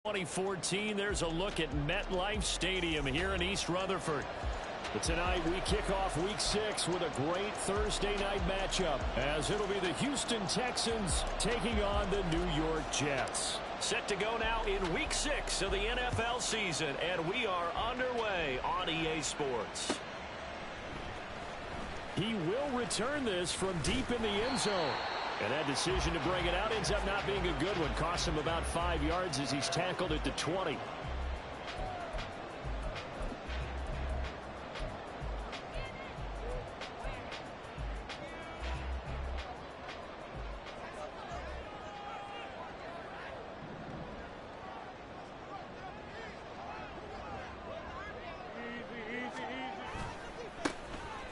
2014, there's a look at MetLife Stadium here in East Rutherford. But tonight we kick off Week 6 with a great Thursday night matchup, as it'll be the Houston Texans taking on the New York Jets. Set to go now in Week 6 of the NFL season, and we are underway on EA Sports. He will return this from deep in the end zone. And that decision to bring it out ends up not being a good one. Costs him about 5 yards as he's tackled at the 20.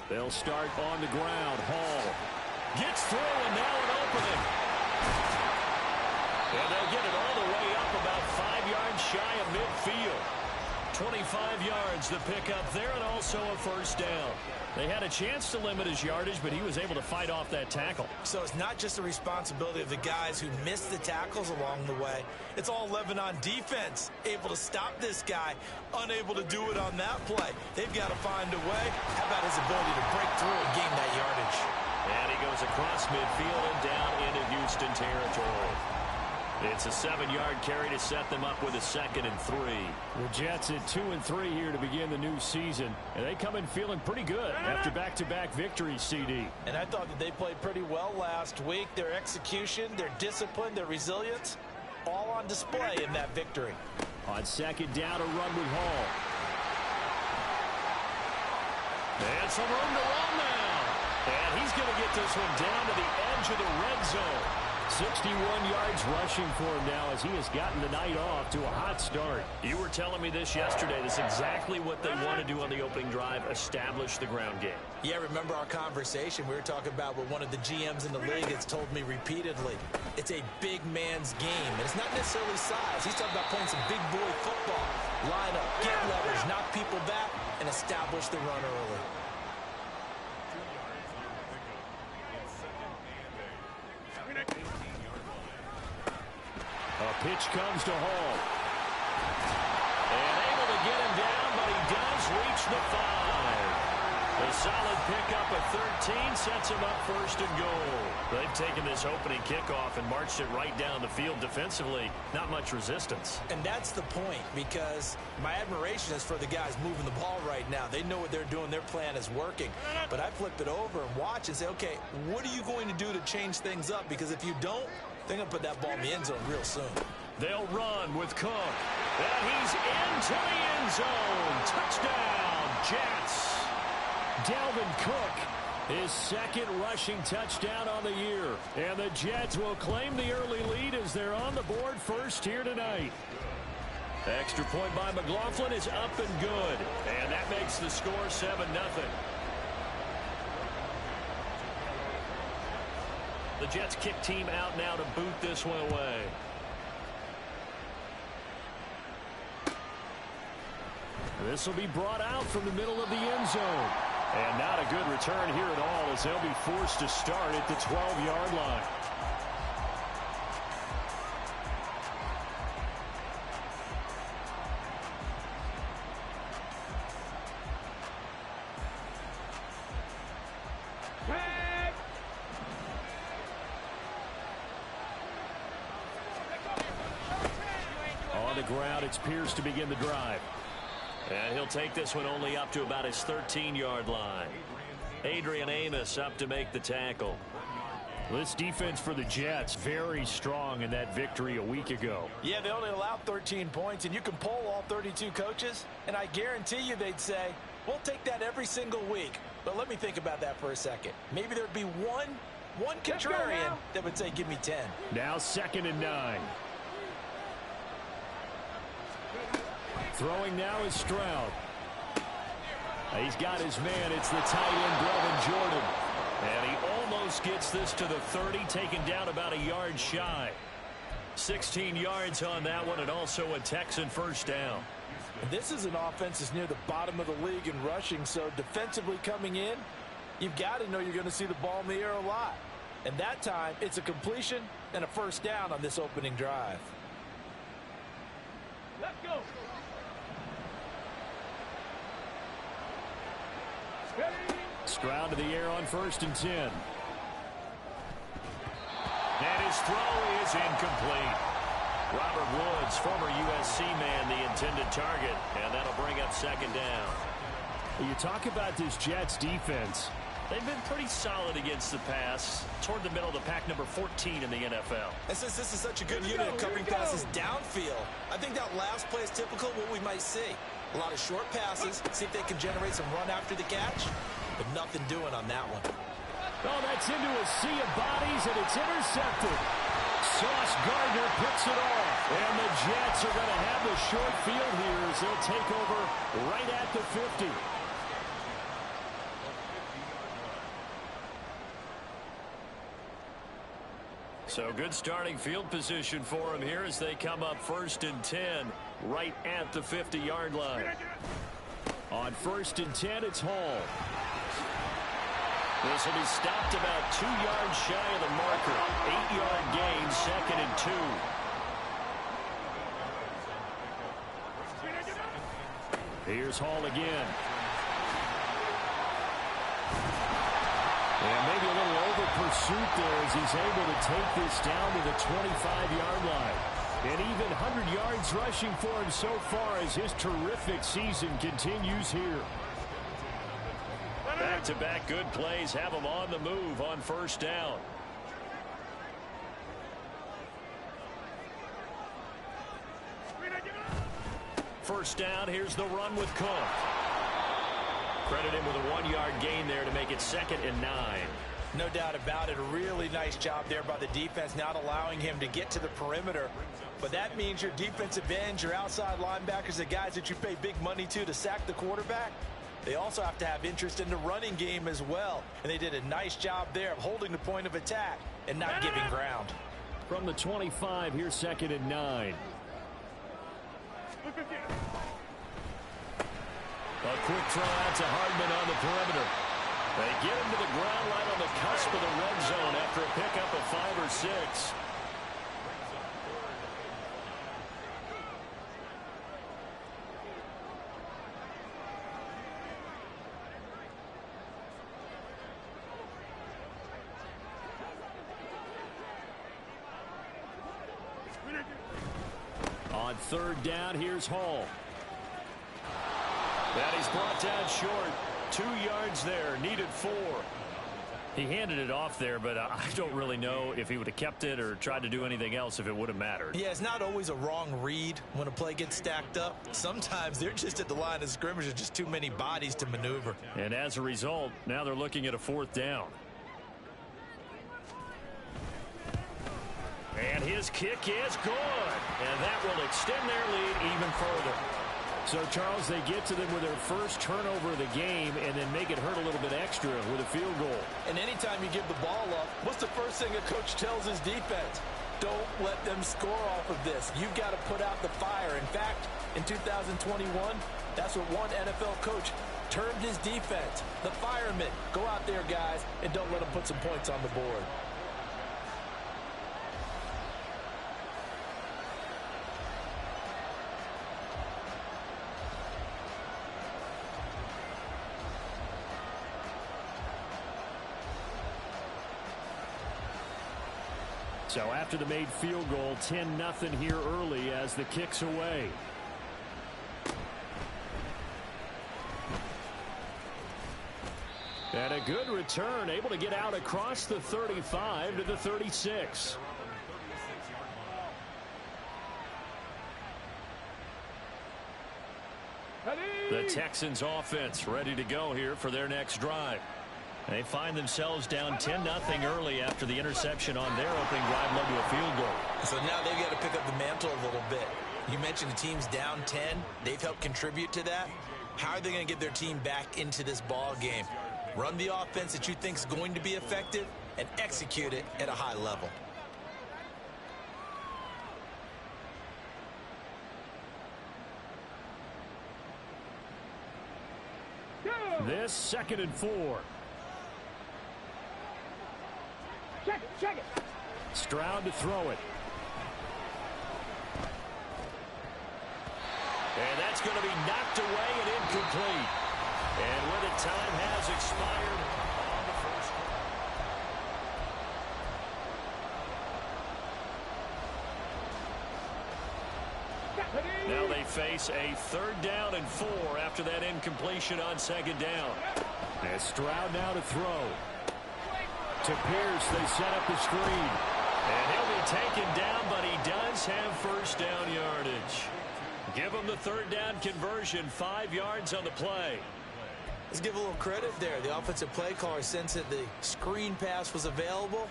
They'll start on the ground. Hall gets through, and now an opening. And they'll get it all the way up about 5 yards shy of midfield. 25 yards the pickup there, and also a first down. They had a chance to limit his yardage, but he was able to fight off that tackle. So it's not just the responsibility of the guys who missed the tackles along the way. It's all 11 on defense, able to stop this guy, unable to do it on that play. They've got to find a way. How about his ability to break through and gain that yardage? And he goes across midfield and down into Houston territory. It's a 7-yard carry to set them up with a 2nd and 3. The Jets at 2 and 3 here to begin the new season. And they come in feeling pretty good after back-to-back victories, CD. And I thought that they played pretty well last week. Their execution, their discipline, their resilience, all on display in that victory. On 2nd down, a run with Hall. And some room to run now. And he's going to get this one down to the edge of the red zone. 61 yards rushing for him now as he has gotten the night off to a hot start. You were telling me this yesterday. This is exactly what they want to do on the opening drive, establish the ground game. Yeah, remember our conversation we were talking about what one of the GMs in the league has told me repeatedly. It's a big man's game, and it's not necessarily size. He's talking about playing some big boy football. Line up, get leverage, knock people back, and establish the run early. A pitch comes to Hall. And able to get him down, but he does reach the 5. A solid pickup of 13 sets him up 1st and goal. They've taken this opening kickoff and marched it right down the field defensively. Not much resistance. And that's the point, because my admiration is for the guys moving the ball right now. They know what they're doing. Their plan is working. But I flip it over and watch and say, okay, what are you going to do to change things up? Because if you don't, they're going to put that ball in the end zone real soon. They'll run with Cook. And he's into the end zone. Touchdown, Jets. Dalvin Cook, his 2nd rushing touchdown on the year. And the Jets will claim the early lead as they're on the board first here tonight. Extra point by McLaughlin is up and good. And that makes the score 7-0. The Jets kick team out now to boot this one away. This will be brought out from the middle of the end zone. And not a good return here at all, as they'll be forced to start at the 12-yard line. On the ground, it's Pierce to begin the drive. And he'll take this one only up to about his 13-yard line. Adrian Amos up to make the tackle. This defense for the Jets, very strong in that victory a week ago. Yeah, they only allowed 13 points, and you can poll all 32 coaches, and I guarantee you they'd say, we'll take that every single week. But let me think about that for a second. Maybe there'd be one contrarian that would say, give me 10. Now 2nd and 9. Throwing now is Stroud. He's got his man. It's the tight end, Brevin Jordan. And he almost gets this to the 30, taken down about a yard shy. 16 yards on that one, and also a Texan first down. This is an offense that's near the bottom of the league in rushing, so defensively coming in, you've got to know you're going to see the ball in the air a lot. And that time, it's a completion and a first down on this opening drive. Let's go. Stroud to the air on 1st and 10. And his throw is incomplete. Robert Woods, former USC man, the intended target, and that'll bring up 2nd down. You talk about this Jets defense. They've been pretty solid against the pass, toward the middle of the pack, number 14 in the NFL. And since this is such a good unit of covering passes downfield, I think that last play is typical of what we might see. A lot of short passes, see if they can generate some run after the catch, but nothing doing on that one. Oh, that's into a sea of bodies, and it's intercepted. Sauce Gardner picks it off. And the Jets are going to have the short field here as they'll take over right at the 50. So good starting field position for him here as they come up 1st and 10 right at the 50-yard line. On 1st and 10, it's Hall. This will be stopped about 2 yards shy of the marker. 8-yard gain, 2nd and 2. Here's Hall again. And maybe a little over pursuit there as he's able to take this down to the 25-yard line. And even 100 yards rushing for him so far as his terrific season continues here. Back-to-back good plays have him on the move on 1st down. First down, here's the run with Cook. Credit him with a 1-yard gain there to make it 2nd and 9. No doubt about it. A really nice job there by the defense, not allowing him to get to the perimeter. But that means your defensive ends, your outside linebackers, the guys that you pay big money to sack the quarterback, they also have to have interest in the running game as well. And they did a nice job there of holding the point of attack and not giving ground. From the 25, here's 2nd and 9. A quick throw out to Hardman on the perimeter. They get him to the ground right on the cusp of the red zone after a pickup of 5 or 6. On 3rd down, here's Hall. That he's brought down short. 2 yards there, needed 4. He handed it off there, but I don't really know if he would have kept it or tried to do anything else if it would have mattered. Yeah, it's not always a wrong read when a play gets stacked up. Sometimes they're just at the line of scrimmage. There's just too many bodies to maneuver. And as a result, now they're looking at a 4th down. And his kick is good. And that will extend their lead even further. So, Charles, they get to them with their first turnover of the game and then make it hurt a little bit extra with a field goal. And anytime you give the ball up, what's the first thing a coach tells his defense? Don't let them score off of this. You've got to put out the fire. In fact, in 2021, that's what one NFL coach termed his defense. The firemen. Go out there, guys, and don't let them put some points on the board. So after the made field goal, 10-0 here early as the kick's away. And a good return, able to get out across the 35 to the 36. The Texans offense ready to go here for their next drive. They find themselves down 10-0 early after the interception on their opening drive led to a field goal. So now they've got to pick up the mantle a little bit. You mentioned the team's down 10. They've helped contribute to that. How are they going to get their team back into this ball game? Run the offense that you think is going to be effective and execute it at a high level. This 2nd and 4. Check it. Stroud to throw it. And that's going to be knocked away and incomplete. And with it, time has expired on the first quarter. Now they face a 3rd down and 4 after that incompletion on 2nd down. And Stroud now to throw. To Pierce, they set up the screen. And he'll be taken down, but he does have first down yardage. Give him the 3rd down conversion, 5 yards on the play. Let's give a little credit there. The offensive play caller sensed that the screen pass was available.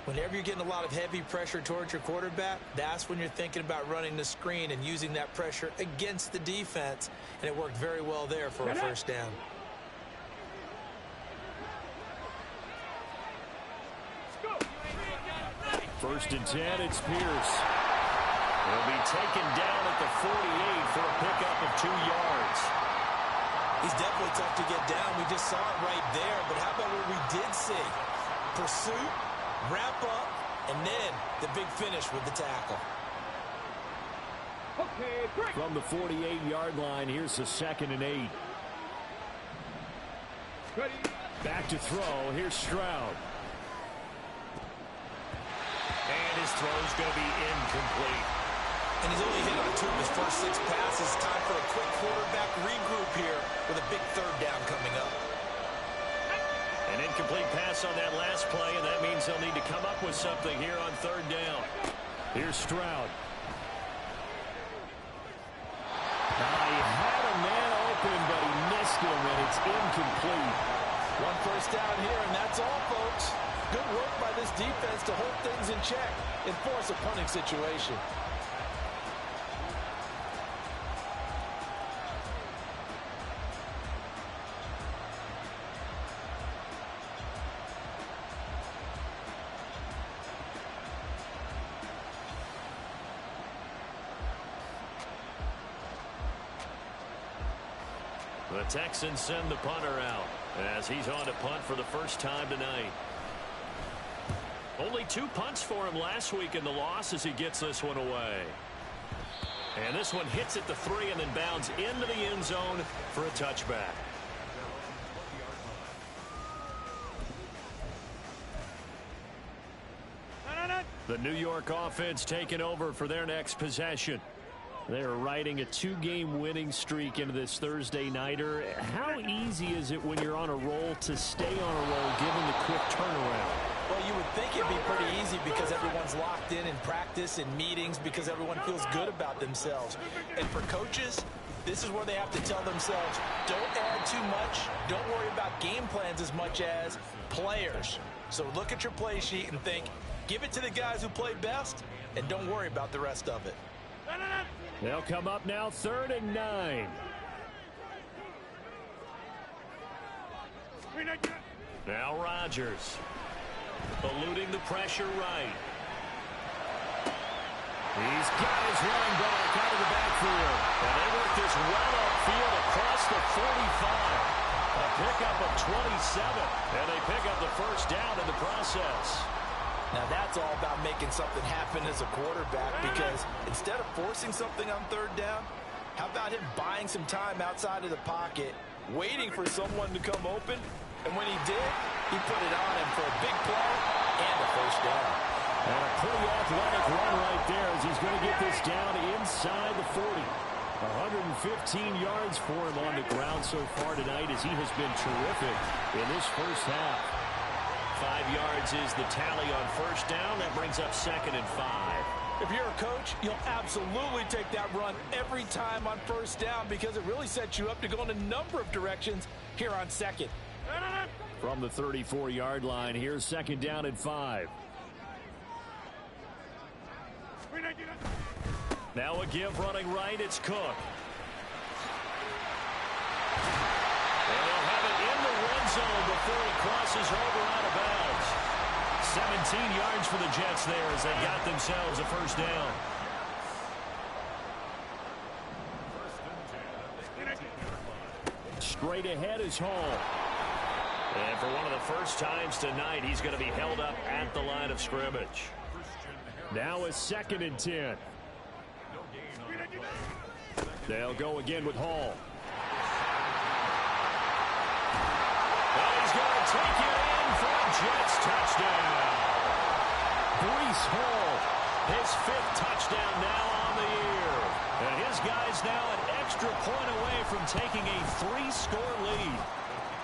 Whenever you're getting a lot of heavy pressure towards your quarterback, that's when you're thinking about running the screen and using that pressure against the defense. And it worked very well there for a first down. First and 10, it's Pierce. He'll be taken down at the 48 for a pickup of 2 yards. He's definitely tough to get down. We just saw it right there. But how about what we did see? Pursuit, wrap up, and then the big finish with the tackle. From the 48-yard line, here's the 2nd and 8. Back to throw. Here's Stroud. And his throw's going to be incomplete. And he's only hit on 2 of his first 6 passes. Time for a quick quarterback regroup here with a big 3rd down coming up. An incomplete pass on that last play, and that means they'll need to come up with something here on 3rd down. Here's Stroud. He had a man open, but he missed him, and it's incomplete. 1 first down here, and that's all, folks. Good work by this defense to hold things in check and force a punting situation. The Texans send the punter out as he's on to punt for the first time tonight. Only 2 punts for him last week in the loss as he gets this one away. And this one hits at the 3 and then bounds into the end zone for a touchback. The New York offense taking over for their next possession. They're riding a 2-game winning streak into this Thursday nighter. How easy is it when you're on a roll to stay on a roll given the quick turnaround? Well, you would think it'd be pretty easy because everyone's locked in practice and meetings because everyone feels good about themselves. And for coaches, this is where they have to tell themselves, don't add too much. Don't worry about game plans as much as players. So look at your play sheet and think, give it to the guys who play best, and don't worry about the rest of it. They'll come up now, 3rd and 9. Now Rodgers. Eluding the pressure right. He's got his running back out of the backfield. And they work this well upfield across the 45. A pickup of 27. And they pick up the first down in the process. Now that's all about making something happen as a quarterback, because instead of forcing something on 3rd down, how about him buying some time outside of the pocket, waiting for someone to come open, and when he did, he put it on him for a big play and a first down. And a pretty athletic run right there as he's going to get this down inside the 40. 115 yards for him on the ground so far tonight as he has been terrific in this first half. 5 yards is the tally on first down. That brings up 2nd and 5. If you're a coach, you'll absolutely take that run every time on first down because it really sets you up to go in a number of directions here on 2nd. From the 34-yard line, here's 2nd down and 5. Now a give running right, it's Cook. And they'll have it in the red zone before he crosses over out of bounds. 17 yards for the Jets there as they got themselves a first down. Straight ahead is Hall. And for one of the first times tonight, he's going to be held up at the line of scrimmage. Now a 2nd and 10. They'll go again with Hall. And he's going to take it in for a Jets touchdown. Breece Hall, his 5th touchdown now on the year. And his guy's now an extra point away from taking a 3-score lead.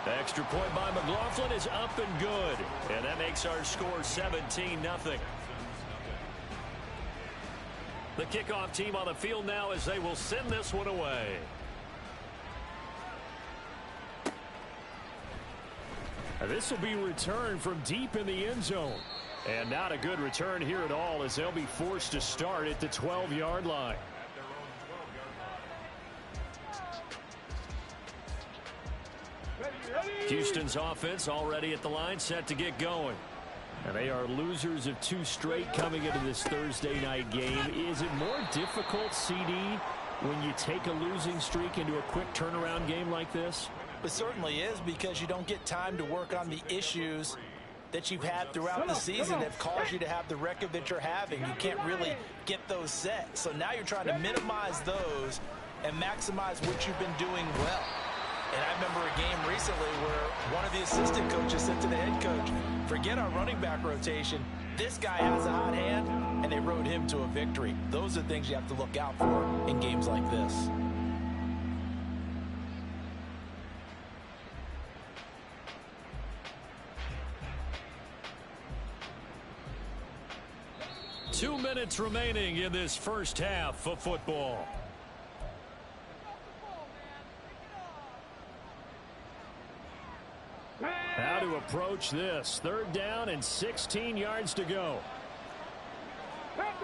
The extra point by McLaughlin is up and good. And that makes our score 17-0. The kickoff team on the field now as they will send this one away. This will be returned from deep in the end zone. And not a good return here at all as they'll be forced to start at the 12-yard line. Houston's offense already at the line, set to get going. And they are losers of 2 straight coming into this Thursday night game. Is it more difficult, CD, when you take a losing streak into a quick turnaround game like this? It certainly is, because you don't get time to work on the issues that you've had throughout the season that have caused you to have the record that you're having. You can't really get those set. So now you're trying to minimize those and maximize what you've been doing well. And I remember a game recently where one of the assistant coaches said to the head coach, forget our running back rotation. This guy has a hot hand, and they rode him to a victory. Those are things you have to look out for in games like this. Two minutes remaining in this first half of football. How to approach this. 3rd down and 16 yards to go.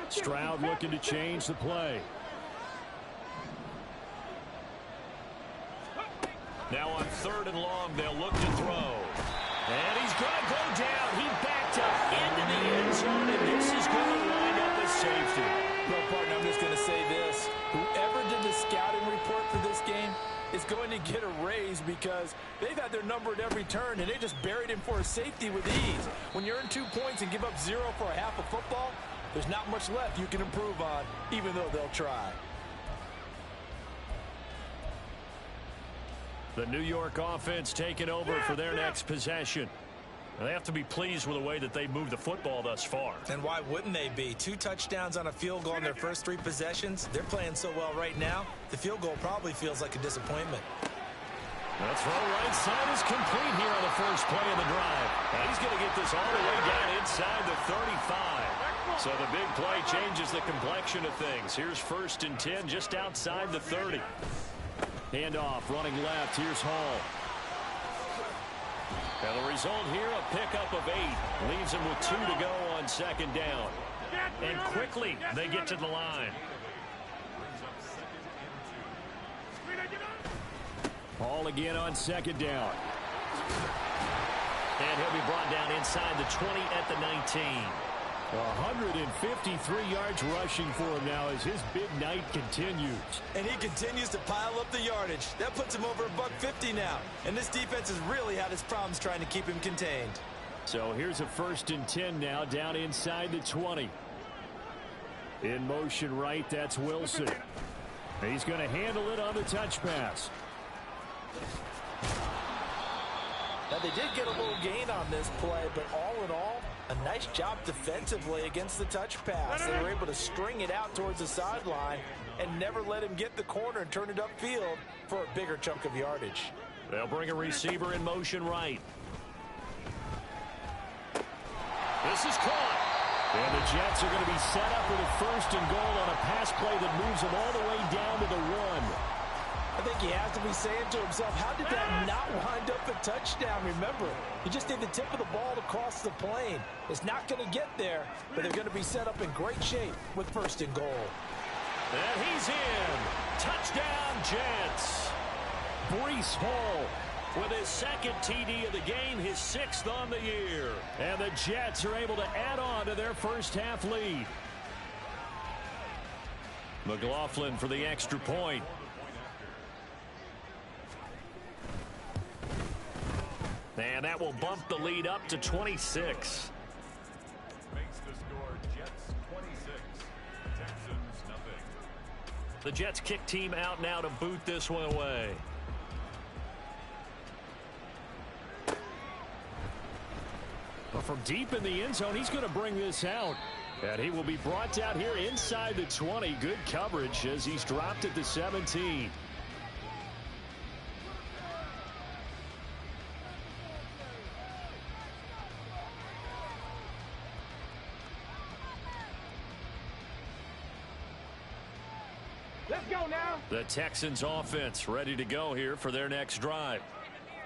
Stroud looking to change the play. Now on 3rd and long, they'll look to throw. And he's going to go down. He backed up into the end zone, and this is going to wind up as safety. Well, partner, I'm just going to say this. Whoever did the scouting report for this game is going to get a raise, because they've had their number at every turn, and they just buried him for a safety with ease. When you earn 2 points and give up 0 for a half of football, there's not much left you can improve on, even though they'll try. The New York offense taking over for their next possession. They have to be pleased with the way that they moved the football thus far. And why wouldn't they be? 2 touchdowns on a field goal in their first 3 possessions. They're playing so well right now, the field goal probably feels like a disappointment. That throw right side is complete here on the first play of the drive. And he's going to get this all the way down inside the 35. So the big play changes the complexion of things. Here's 1st and 10 just outside the 30. Handoff running left. Here's Hall. And the result here, a pickup of 8. Leaves him with 2 to go on 2nd down. And quickly, they get to the line. Hall again on 2nd down. And he'll be brought down inside the 20 at the 19. 153 yards rushing for him now as his big night continues. And he continues to pile up the yardage. That puts him over $150 now. And this defense has really had its problems trying to keep him contained. So here's a 1st and 10 now down inside the 20. In motion right, that's Wilson. He's going to handle it on the touch pass. Now, they did get a little gain on this play, but all in all, a nice job defensively against the touch pass. They were able to string it out towards the sideline and never let him get the corner and turn it upfield for a bigger chunk of yardage. They'll bring a receiver in motion right. This is caught. And the Jets are going to be set up with a 1st and goal on a pass play that moves them all the way down to the 1. I think he has to be saying to himself, how did that not wind up a touchdown? Remember, he just did the tip of the ball across the plane. It's not going to get there, but they're going to be set up in great shape with 1st and goal. And he's in. Touchdown, Jets. Breece Hall with his 2nd TD of the game, his 6th on the year. And the Jets are able to add on to their first half lead. McLaughlin for the extra point. And that will bump the lead up to 26. Makes the score Jets 26, Texans nothing. The Jets kick team out now to boot this one away. But from deep in the end zone, he's going to bring this out. And he will be brought out here inside the 20. Good coverage as he's dropped at the 17. Let's go now. The Texans offense ready to go here for their next drive.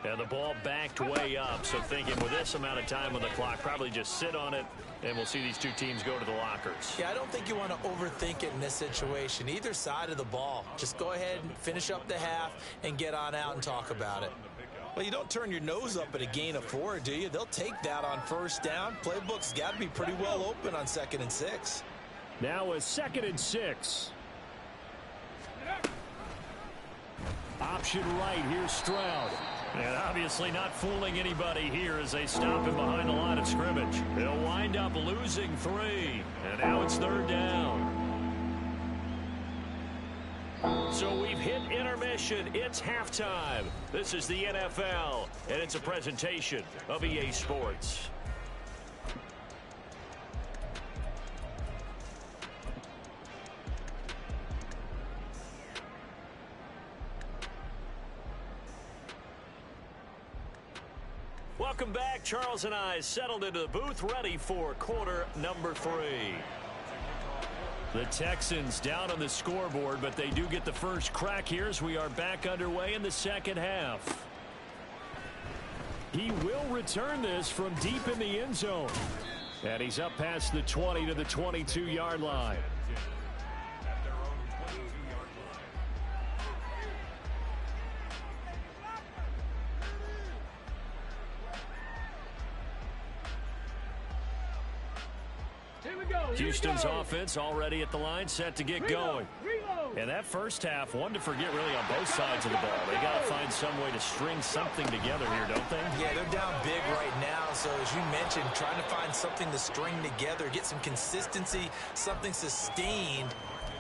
And the ball backed way up, so thinking with this amount of time on the clock, probably just sit on it, and we'll see these two teams go to the lockers. Yeah, I don't think you want to overthink it in this situation. Either side of the ball. Just go ahead and finish up the half and get on out and talk about it. Well, you don't turn your nose up at a gain of 4, do you? They'll take that on first down. Playbook's got to be pretty well open on 2nd and 6. Now a 2nd and 6. Option right, here's Stroud. And obviously not fooling anybody here as they stop him behind the line of scrimmage. They'll wind up losing 3. And now it's 3rd down. So we've hit intermission. It's halftime. This is the NFL, and it's a presentation of EA Sports. Welcome back. Charles and I settled into the booth, ready for quarter number 3. The Texans down on the scoreboard, but they do get the first crack here as we are back underway in the second half. He will return this from deep in the end zone. And he's up past the 20 to the 22-yard line. Houston's offense already at the line, set to get going. And that first half, one to forget really on both sides of the ball. They got to find some way to string something together here, don't they? Yeah, they're down big right now. So as you mentioned, trying to find something to string together, get some consistency, something sustained,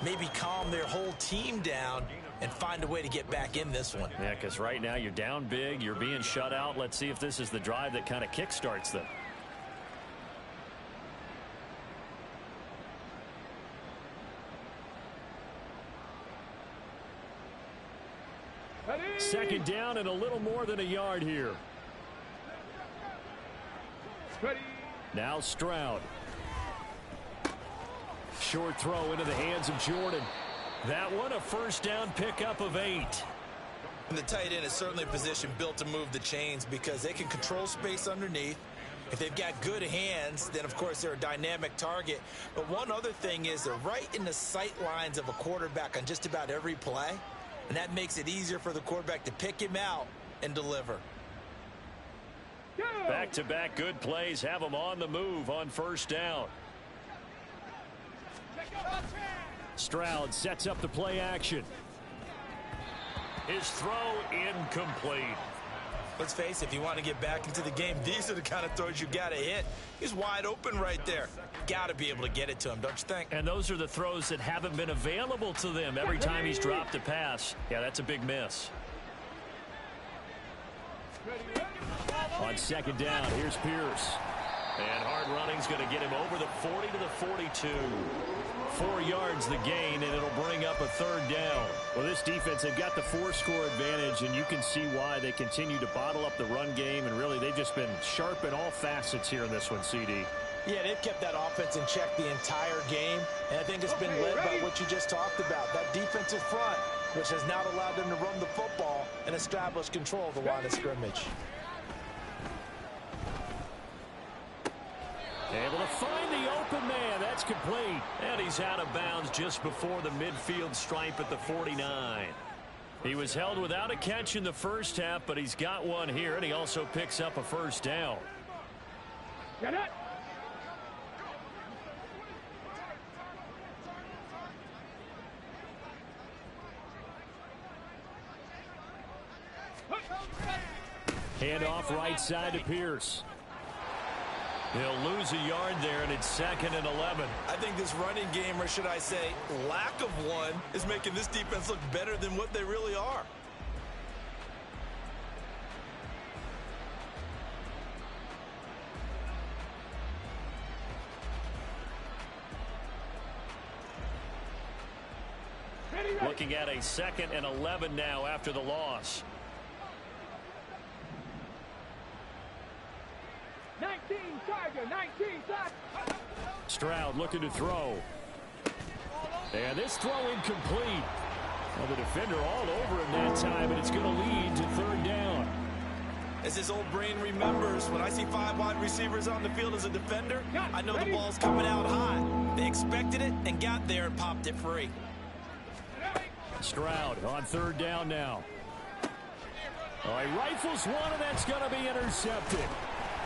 maybe calm their whole team down and find a way to get back in this one. Yeah, because right now you're down big, you're being shut out. Let's see if this is the drive that kind of kickstarts them. Second down and a little more than a yard here. Now Stroud. Short throw into the hands of Jordan. That one a first down pickup of 8. And the tight end is certainly a position built to move the chains because they can control space underneath. If they've got good hands, then, of course, they're a dynamic target. But one other thing is they're right in the sight lines of a quarterback on just about every play. And that makes it easier for the quarterback to pick him out and deliver. Back-to-back good plays have him on the move on first down. Stroud sets up the play action. His throw incomplete. Let's face it, if you want to get back into the game, these are the kind of throws you got to hit. He's wide open right there. Got to be able to get it to him, don't you think? And those are the throws that haven't been available to them every time he's dropped a pass. Yeah, that's a big miss. On second down, here's Pierce. And hard running's going to get him over the 40 to the 42. 4 yards the gain, and it'll bring up a third down. Well, this defense, they've got the 4-score advantage, and you can see why they continue to bottle up the run game, and really they've just been sharp in all facets here in this one, CD. Yeah, they've kept that offense in check the entire game, and I think it's been led by what you just talked about, that defensive front, which has now allowed them to run the football and establish control of the line of scrimmage. Able to find the open man. That's complete. And he's out of bounds just before the midfield stripe at the 49. He was held without a catch in the first half, but he's got one here, and he also picks up a first down. Get it. Hand off right side to Pierce. He'll lose a yard there, and it's 2nd and 11. I think this running game, or should I say lack of one, is making this defense look better than what they really are. Looking at a 2nd and 11 now after the loss. 19 Tiger, 19 Tiger. Stroud looking to throw. And this throw incomplete. Well, the defender all over him that time, and it's going to lead to 3rd down. As his old brain remembers, when I see 5 wide receivers on the field as a defender, I know the ball's coming out high. They expected it and got there and popped it free. Stroud on 3rd down now. Oh, he rifles one, and that's going to be intercepted.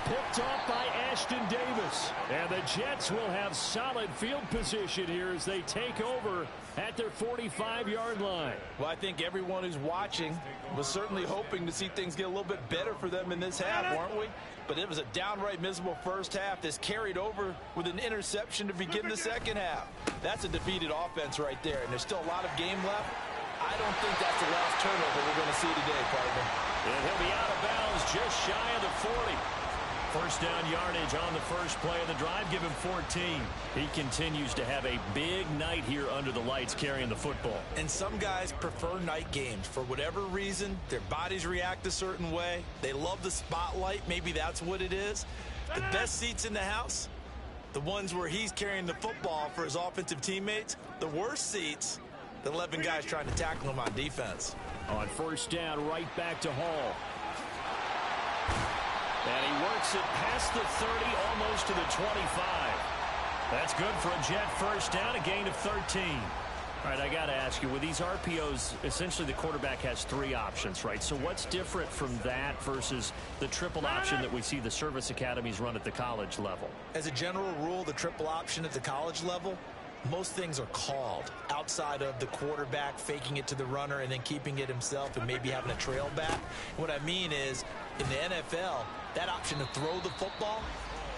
Picked off by Ashton Davis. And the Jets will have solid field position here as they take over at their 45-yard line. Well, I think everyone who's watching was certainly hoping to see things get a little bit better for them in this half, weren't we? But it was a downright miserable first half. This carried over with an interception to begin the second half. That's a defeated offense right there, and there's still a lot of game left. I don't think that's the last turnover we're going to see today, partner. And he'll be out of bounds just shy of the 40. First down yardage on the first play of the drive. Give him 14. He continues to have a big night here under the lights carrying the football. And some guys prefer night games. For whatever reason, their bodies react a certain way. They love the spotlight. Maybe that's what it is. The best seats in the house, the ones where he's carrying the football for his offensive teammates. The worst seats, the 11 guys trying to tackle him on defense. On first down, right back to Hall. And he works it past the 30, almost to the 25. That's good for a Jet first down, a gain of 13. All right, I got to ask you, with these RPOs, essentially the quarterback has 3 options, right? So what's different from that versus the triple option that we see the service academies run at the college level? As a general rule, the triple option at the college level, most things are called outside of the quarterback faking it to the runner and then keeping it himself and maybe having a trail back. What I mean is, in the NFL, that option to throw the football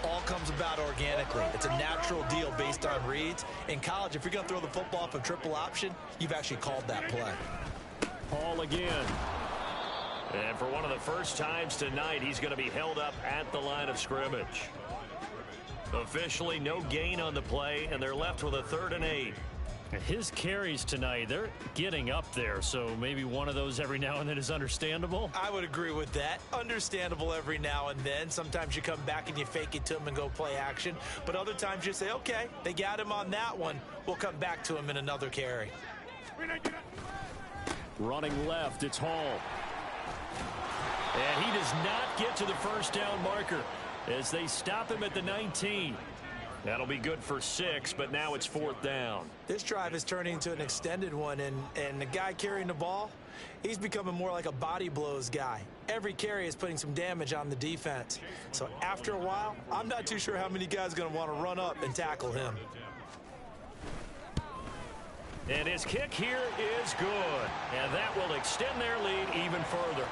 all comes about organically. It's a natural deal based on reads. In college, if you're going to throw the football for triple option, you've actually called that play. Hall again. And for one of the first times tonight, he's going to be held up at the line of scrimmage. Officially, no gain on the play, and they're left with a 3rd and 8. His carries tonight, they're getting up there, so maybe one of those every now and then is understandable. I would agree with that. Understandable every now and then. Sometimes you come back and you fake it to him and go play action. But other times you say, okay, they got him on that one. We'll come back to him in another carry. Running left, it's Hall. And he does not get to the first down marker as they stop him at the 19. That'll be good for 6, but now it's 4th down. This drive is turning into an extended one, and the guy carrying the ball, he's becoming more like a body blows guy. Every carry is putting some damage on the defense. So after a while, I'm not too sure how many guys are going to want to run up and tackle him. And his kick here is good, and that will extend their lead even further.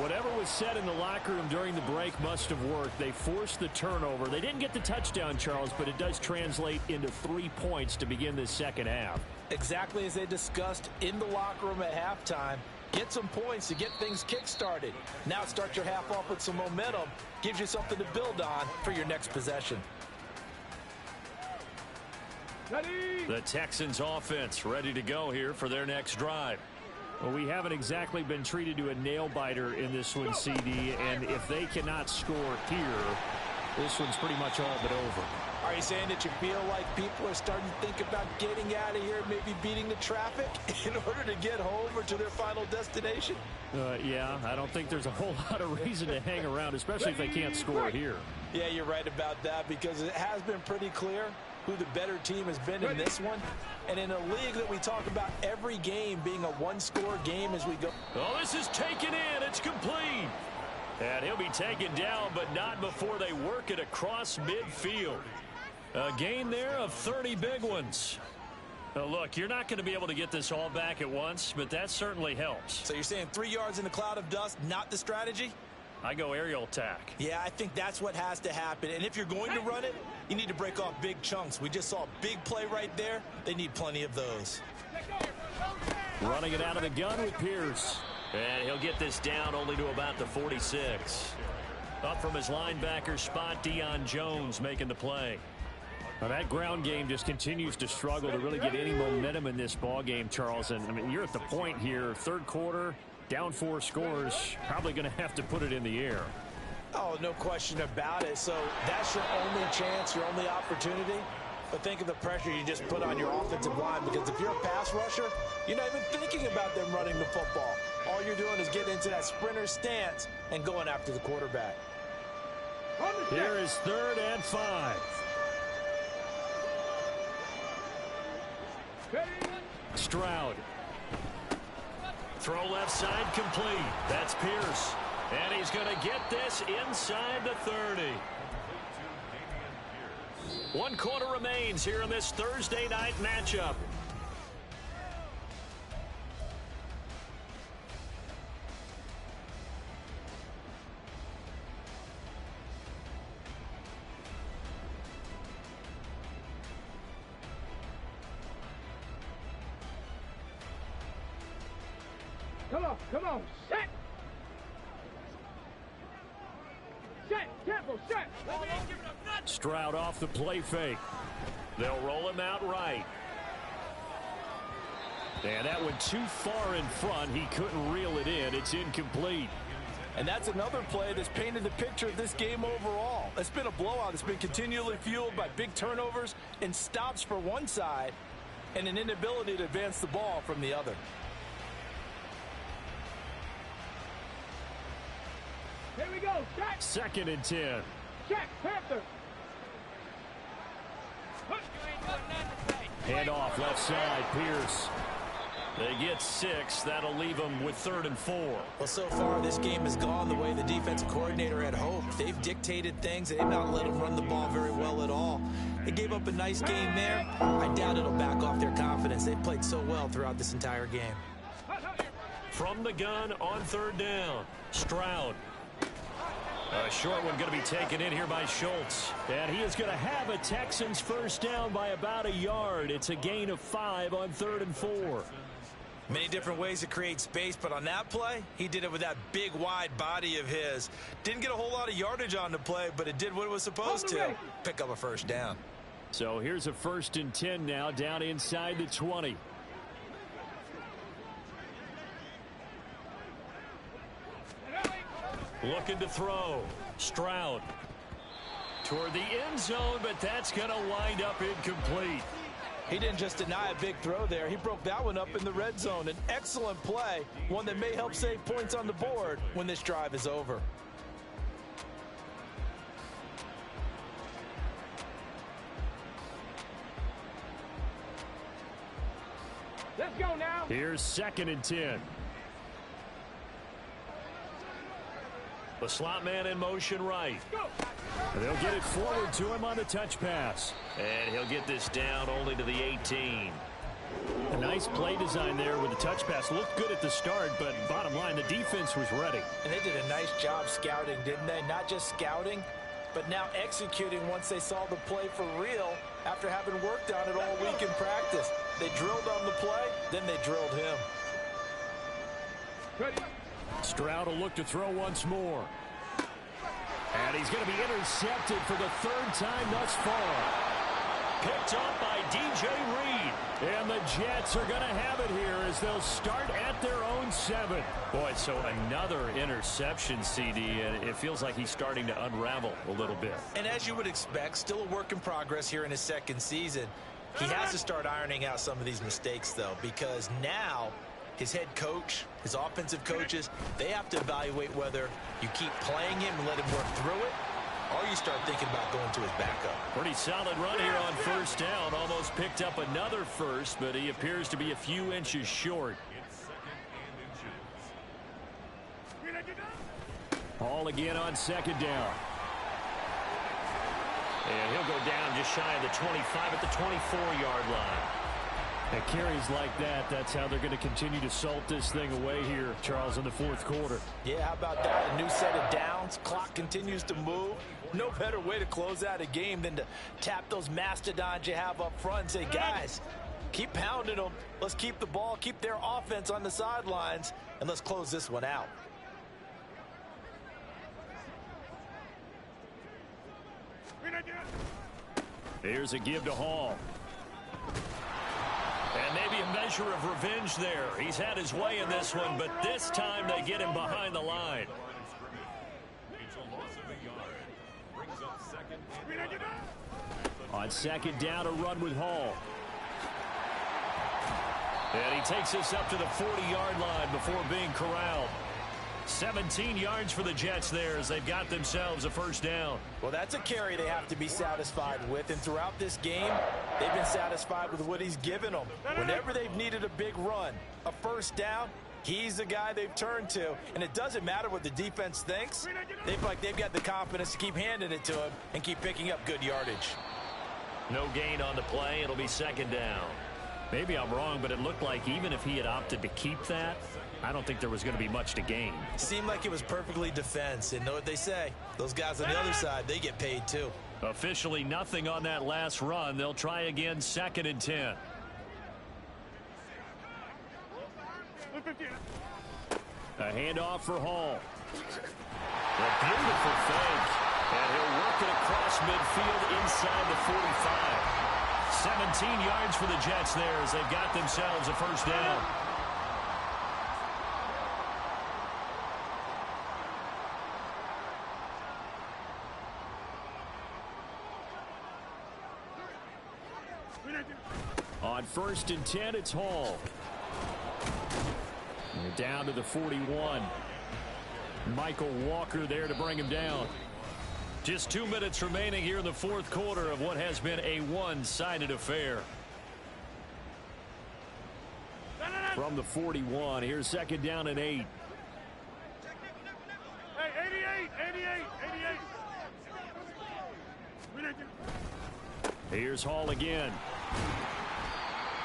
Whatever was said in the locker room during the break must have worked. They forced the turnover. They didn't get the touchdown, Charles, but it does translate into 3 points to begin this second half. Exactly as they discussed in the locker room at halftime. Get some points to get things kick-started. Now start your half off with some momentum. Gives you something to build on for your next possession. The Texans offense ready to go here for their next drive. Well, we haven't exactly been treated to a nail-biter in this one, CD, and if they cannot score here, this one's pretty much all but over. Are you saying that you feel like people are starting to think about getting out of here, maybe beating the traffic in order to get home or to their final destination? Yeah, I don't think there's a whole lot of reason to hang around, especially if they can't score here. Yeah, you're right about that, because it has been pretty clear who the better team has been in this one. And in a league that we talk about every game being a one-score game as we go. Oh, this is taken in. It's complete. And he'll be taken down, but not before they work it across midfield. A gain there of 30 big ones. Now, look, you're not going to be able to get this all back at once, but that certainly helps. So you're saying 3 yards in a cloud of dust, not the strategy? I go aerial attack. Yeah, I think that's what has to happen. And if you're going to run it, you need to break off big chunks. We just saw a big play right there. They need plenty of those. Running it out of the gun with Pierce. And he'll get this down only to about the 46. Up from his linebacker spot, Deion Jones making the play. Now that ground game just continues to struggle to really get any momentum in this ball game, Charles. And I mean, you're at the point here, third quarter, down 4 scores, probably going to have to put it in the air. Oh, no question about it. So that's your only chance, your only opportunity. But think of the pressure you just put on your offensive line, because if you're a pass rusher, you're not even thinking about them running the football. All you're doing is getting into that sprinter stance and going after the quarterback. Here is 3rd and 5. Stroud. Throw left side complete. That's Pierce. And he's going to get this inside the 30. 1 quarter remains here in this Thursday night matchup. Come on, set! Set, tempo, set! Stroud off the play fake. They'll roll him out right. And that went too far in front. He couldn't reel it in. It's incomplete. And that's another play that's painted the picture of this game overall. It's been a blowout. It's been continually fueled by big turnovers and stops for one side and an inability to advance the ball from the other. Here we go, check! 2nd and 10. Check, Panther! Hand off left side, Pierce. They get 6. That'll leave them with 3rd and 4. Well, so far this game has gone the way the defensive coordinator had hoped. They've dictated things. They've not let them run the ball very well at all. They gave up a nice game there. I doubt it'll back off their confidence. They've played so well throughout this entire game. From the gun on 3rd down, Stroud. A short one going to be taken in here by Schultz. And he is going to have a Texans first down by about a yard. It's a gain of 5 on 3rd and 4. Many different ways to create space, but on that play, he did it with that big, wide body of his. Didn't get a whole lot of yardage on the play, but it did what it was supposed to. Pick up a first down. So here's a 1st and 10 now, down inside the 20. Looking to throw. Stroud. Toward the end zone, but that's going to wind up incomplete. He didn't just deny a big throw there. He broke that one up in the red zone. An excellent play, one that may help save points on the board when this drive is over. Let's go now. Here's 2nd and 10. The slot man in motion right. They'll get it forward to him on the touch pass. And he'll get this down only to the 18. A nice play design there with the touch pass. Looked good at the start, but bottom line, the defense was ready. And they did a nice job scouting, didn't they? Not just scouting, but now executing once they saw the play for real after having worked on it all week in practice. They drilled on the play, then they drilled him. Stroud will look to throw once more. And he's going to be intercepted for the 3rd time thus far. Picked up by DJ Reed. And the Jets are going to have it here as they'll start at their own 7. Boy, so another interception, CD, and it feels like he's starting to unravel a little bit. And as you would expect, still a work in progress here in his 2nd season. He has to start ironing out some of these mistakes, though, because now his head coach, his offensive coaches, they have to evaluate whether you keep playing him and let him work through it, or you start thinking about going to his backup. Pretty solid run here on 1st down. Almost picked up another first, but he appears to be a few inches short. Ball again on 2nd down. And he'll go down just shy of the 25 at the 24-yard line. At carries like that, that's how they're going to continue to salt this thing away here, Charles, in the fourth quarter. Yeah, how about that? A new set of downs. Clock continues to move. No better way to close out a game than to tap those mastodons you have up front and say, guys, keep pounding them. Let's keep the ball, keep their offense on the sidelines, and let's close this one out. Here's a give to Hall. And maybe a measure of revenge there. He's had his way in this one, but this time they get him behind the line. On second down, a run with Hall. And he takes us up to the 40-yard line before being corralled. 17 yards for the Jets there as they've got themselves a first down. Well, that's a carry they have to be satisfied with, and throughout this game, they've been satisfied with what he's given them. Whenever they've needed a big run, a first down, he's the guy they've turned to, and it doesn't matter what the defense thinks. They've got the confidence to keep handing it to him and keep picking up good yardage. No gain on the play. It'll be second down. Maybe I'm wrong, but it looked like even if he had opted to keep that, I don't think there was going to be much to gain. Seemed like it was perfectly defense, and know what they say. Those guys on the other side, they get paid too. Officially nothing on that last run. They'll try again, second and 10. A handoff for Hall. A beautiful fake. And he'll work it across midfield inside the 45. 17 yards for the Jets there as they've got themselves a first down. On first and 10, it's Hall. And they're down to the 41. Michael Walker there to bring him down. Just 2 minutes remaining here in the fourth quarter of what has been a one-sided affair. From the 41, here's second down and 8. Hey, 88. Here's Hall again.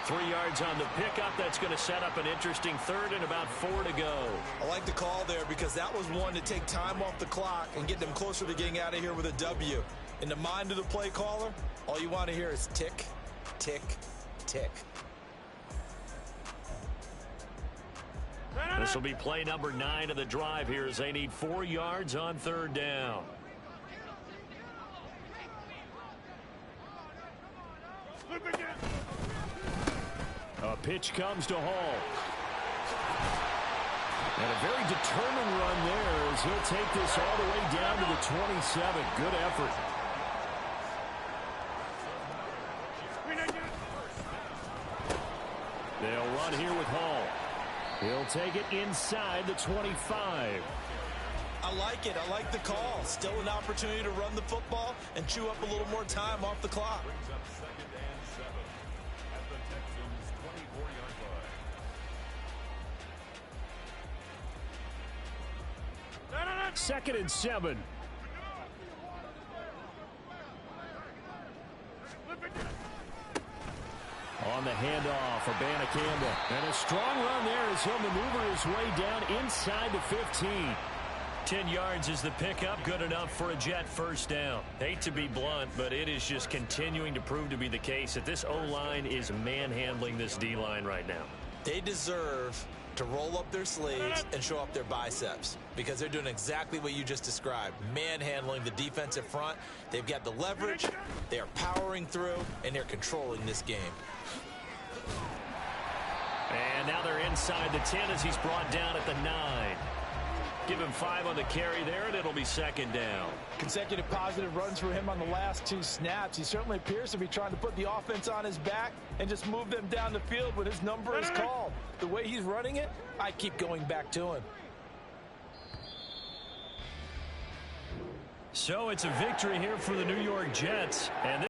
3 yards on the pickup. That's going to set up an interesting third and about 4 to go. I like the call there because that was one to take time off the clock and get them closer to getting out of here with a W. In the mind of the play caller, all you want to hear is tick, tick, tick. This will be play number 9 of the drive here as they need 4 yards on third down. A pitch comes to Hall. And a very determined run there as he'll take this all the way down to the 27. Good effort. They'll run here with Hall. He'll take it inside the 25. I like it. I like the call. Still an opportunity to run the football and chew up a little more time off the clock. Second and 7. On the handoff, Abanikanda. And a strong run there as he'll maneuver his way down inside the 15. 10 yards is the pickup. Good enough for a Jet first down. Hate to be blunt, but it is just continuing to prove to be the case that this O-line is manhandling this D-line right now. They deserve to roll up their sleeves and show up their biceps because they're doing exactly what you just described, manhandling the defensive front. They've got the leverage, they are powering through, and they're controlling this game. And now they're inside the 10 as he's brought down at the 9. Give him 5 on the carry there, and it'll be second down. Consecutive positive runs for him on the last 2 snaps. He certainly appears to be trying to put the offense on his back and just move them down the field when his number is called. The way he's running it, I keep going back to him. So it's a victory here for the New York Jets. And